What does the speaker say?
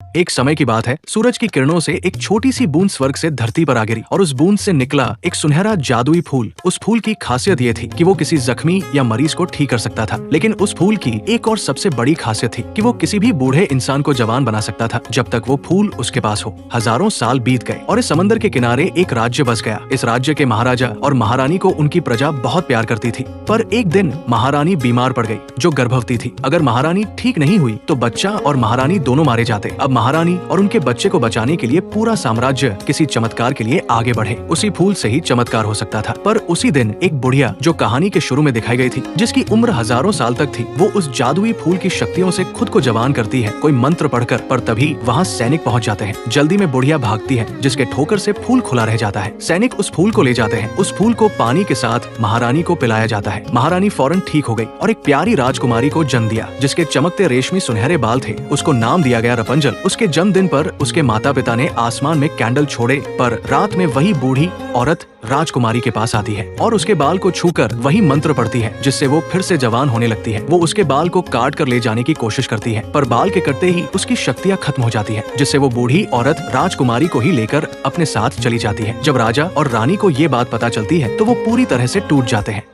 एक समय की बात है, सूरज की किरणों से एक छोटी सी बूंद स्वर्ग से धरती पर आ गिरी और उस बूंद से निकला एक सुनहरा जादुई फूल। उस फूल की खासियत ये थी कि वो किसी जख्मी या मरीज को ठीक कर सकता था, लेकिन उस फूल की एक और सबसे बड़ी खासियत थी कि वो किसी भी बूढ़े इंसान को जवान बना सकता था जब तक वो फूल उसके पास हो। हजारों साल बीत गए और इस समंदर के किनारे एक राज्य बस गया। इस राज्य के महाराजा और महारानी को उनकी प्रजा बहुत प्यार करती थी, पर एक दिन महारानी बीमार पड़ गई जो गर्भवती थी। अगर महारानी ठीक नहीं हुई तो बच्चा और महारानी दोनों मारे जाते। अब महारानी और उनके बच्चे को बचाने के लिए पूरा साम्राज्य किसी चमत्कार के लिए आगे बढ़े। उसी फूल से ही चमत्कार हो सकता था। पर उसी दिन एक बुढ़िया जो कहानी के शुरू में दिखाई गई थी, जिसकी उम्र हजारों साल तक थी, वो उस जादुई फूल की शक्तियों से खुद को जवान करती है कोई मंत्र पढ़कर। पर तभी वहाँ सैनिक पहुँच जाते हैं। जल्दी में बुढ़िया भागती है, जिसके ठोकर से फूल खुला रह जाता है। सैनिक उस फूल को ले जाते हैं। उस फूल को पानी के साथ महारानी को पिलाया जाता है। महारानी फौरन ठीक हो गई और एक प्यारी राजकुमारी को जन्म दिया, जिसके चमकते रेशमी सुनहरे बाल थे। उसको नाम दिया गया रपंजल। उसके जन्मदिन पर उसके माता पिता ने आसमान में कैंडल छोड़े, पर रात में वही बूढ़ी औरत राजकुमारी के पास आती है और उसके बाल को छूकर वही मंत्र पढ़ती है, जिससे वो फिर से जवान होने लगती है। वो उसके बाल को काट कर ले जाने की कोशिश करती है, पर बाल के कटते ही उसकी शक्तियाँ खत्म हो जाती है, जिससे वो बूढ़ी औरत राजकुमारी को ही लेकर अपने साथ चली जाती है। जब राजा और रानी को ये बात पता चलती है तो वो पूरी तरह से टूट जाते हैं।